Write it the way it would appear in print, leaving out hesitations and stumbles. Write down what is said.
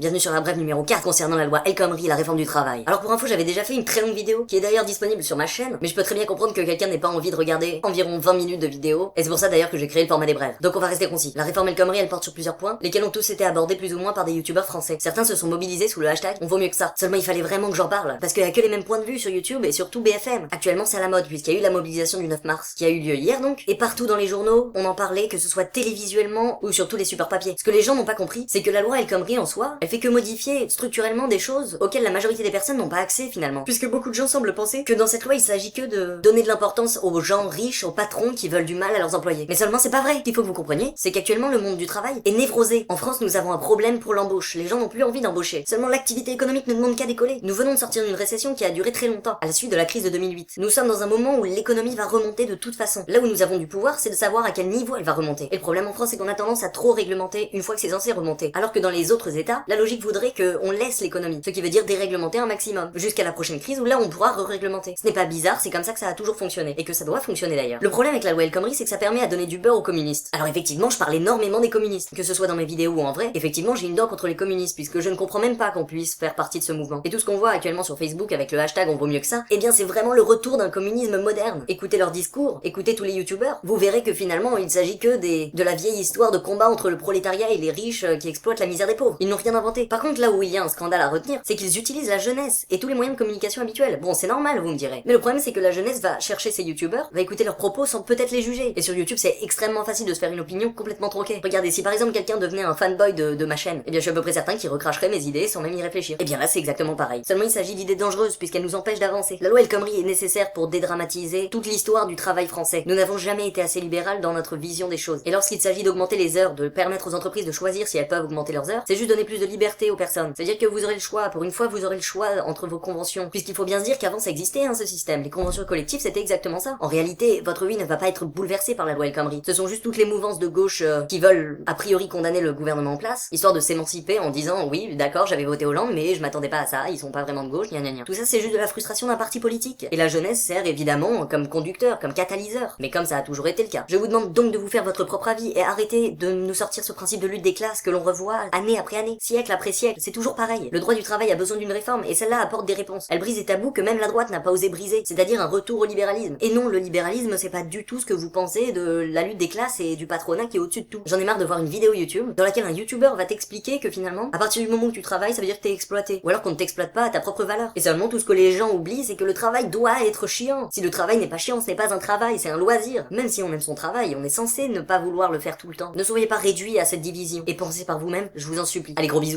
Bienvenue sur la brève numéro 4 concernant la loi El Khomri et la réforme du travail. Alors pour info, j'avais déjà fait une très longue vidéo, qui est d'ailleurs disponible sur ma chaîne, mais je peux très bien comprendre que quelqu'un n'ait pas envie de regarder environ 20 minutes de vidéo, et c'est pour ça d'ailleurs que j'ai créé le format des brèves. Donc on va rester concis. La réforme El Khomri, elle porte sur plusieurs points, lesquels ont tous été abordés plus ou moins par des youtubeurs français. Certains se sont mobilisés sous le hashtag on vaut mieux que ça. Seulement il fallait vraiment que j'en parle, parce qu'il y a que les mêmes points de vue sur YouTube et surtout BFM. Actuellement c'est à la mode, puisqu'il y a eu la mobilisation du 9 mars, qui a eu lieu hier donc, et partout dans les journaux, on en parlait, que ce soit télévisuellement ou sur tous les supports papier. Ce que les gens n'ont pas compris, c'est que la loi El Khomri en soi, elle fait que modifier structurellement des choses auxquelles la majorité des personnes n'ont pas accès finalement. Puisque beaucoup de gens semblent penser que dans cette loi il s'agit que de donner de l'importance aux gens riches, aux patrons qui veulent du mal à leurs employés. Mais seulement c'est pas vrai. Ce qu'il faut que vous compreniez, c'est qu'actuellement le monde du travail est névrosé. En France nous avons un problème pour l'embauche. Les gens n'ont plus envie d'embaucher. Seulement l'activité économique ne demande qu'à décoller. Nous venons de sortir d'une récession qui a duré très longtemps, à la suite de la crise de 2008. Nous sommes dans un moment où l'économie va remonter de toute façon. Là où nous avons du pouvoir, c'est de savoir à quel niveau elle va remonter. Et le problème en France c'est qu'on a tendance à trop réglementer une fois que c'est censé remonter. Alors que dans les autres états, la logique voudrait qu'on laisse l'économie. Ce qui veut dire déréglementer un maximum, jusqu'à la prochaine crise où là on pourra re-réglementer. Ce n'est pas bizarre, c'est comme ça que ça a toujours fonctionné, et que ça doit fonctionner d'ailleurs. Le problème avec la loi El Khomri, c'est que ça permet à donner du beurre aux communistes. Alors effectivement, je parle énormément des communistes, que ce soit dans mes vidéos ou en vrai, effectivement j'ai une dent contre les communistes, puisque je ne comprends même pas qu'on puisse faire partie de ce mouvement. Et tout ce qu'on voit actuellement sur Facebook avec le hashtag on vaut mieux que ça, eh bien c'est vraiment le retour d'un communisme moderne. Écoutez leurs discours, écoutez tous les youtubeurs, vous verrez que finalement il s'agit que de la vieille histoire de combat entre le prolétariat et les riches qui exploitent la misère des pauvres. Ils n'ont rien inventé. Par contre là où il y a un scandale à retenir, c'est qu'ils utilisent la jeunesse et tous les moyens de communication habituels. Bon, c'est normal, vous me direz. Mais le problème, c'est que la jeunesse va chercher ces youtubeurs, va écouter leurs propos sans peut-être les juger. Et sur YouTube, c'est extrêmement facile de se faire une opinion complètement tronquée. Regardez, si par exemple quelqu'un devenait un fanboy de ma chaîne, eh bien je suis à peu près certain qu'il recracherait mes idées sans même y réfléchir. Et bien là, c'est exactement pareil. Seulement il s'agit d'idées dangereuses puisqu'elles nous empêchent d'avancer. La loi El Khomri est nécessaire pour dédramatiser toute l'histoire du travail français. Nous n'avons jamais été assez libéral dans notre vision des choses. Et lorsqu'il s'agit d'augmenter les heures, de permettre aux entreprises de choisir si elles peuvent augmenter leurs heures, c'est juste donner plus de liberté aux personnes. C'est-à-dire que vous aurez le choix, pour une fois vous aurez le choix entre vos conventions, puisqu'il faut bien se dire qu'avant ça existait ce système, les conventions collectives c'était exactement ça. En réalité, votre vie ne va pas être bouleversée par la loi El Khomri. Ce sont juste toutes les mouvances de gauche qui veulent a priori condamner le gouvernement en place, histoire de s'émanciper en disant oui d'accord j'avais voté Hollande mais je m'attendais pas à ça, ils sont pas vraiment de gauche, gna gna gna. Tout ça c'est juste de la frustration d'un parti politique. Et la jeunesse sert évidemment comme conducteur, comme catalyseur, mais comme ça a toujours été le cas. Je vous demande donc de vous faire votre propre avis et arrêtez de nous sortir ce principe de lutte des classes que l'on revoit année après année, siècle après siècle, c'est toujours pareil. Le droit du travail a besoin d'une réforme et celle-là apporte des réponses. Elle brise des tabous que même la droite n'a pas osé briser, c'est-à-dire un retour au libéralisme. Et non, le libéralisme c'est pas du tout ce que vous pensez de la lutte des classes et du patronat qui est au-dessus de tout. J'en ai marre de voir une vidéo YouTube dans laquelle un youtubeur va t'expliquer que finalement, à partir du moment où tu travailles, ça veut dire que t'es exploité. Ou alors qu'on ne t'exploite pas à ta propre valeur. Et seulement tout ce que les gens oublient, c'est que le travail doit être chiant. Si le travail n'est pas chiant, ce n'est pas un travail, c'est un loisir. Même si on aime son travail, on est censé ne pas vouloir le faire tout le temps. Ne soyez pas réduits à cette division. Et pensez par vous-même, je vous en supplie. Allez, gros bisous.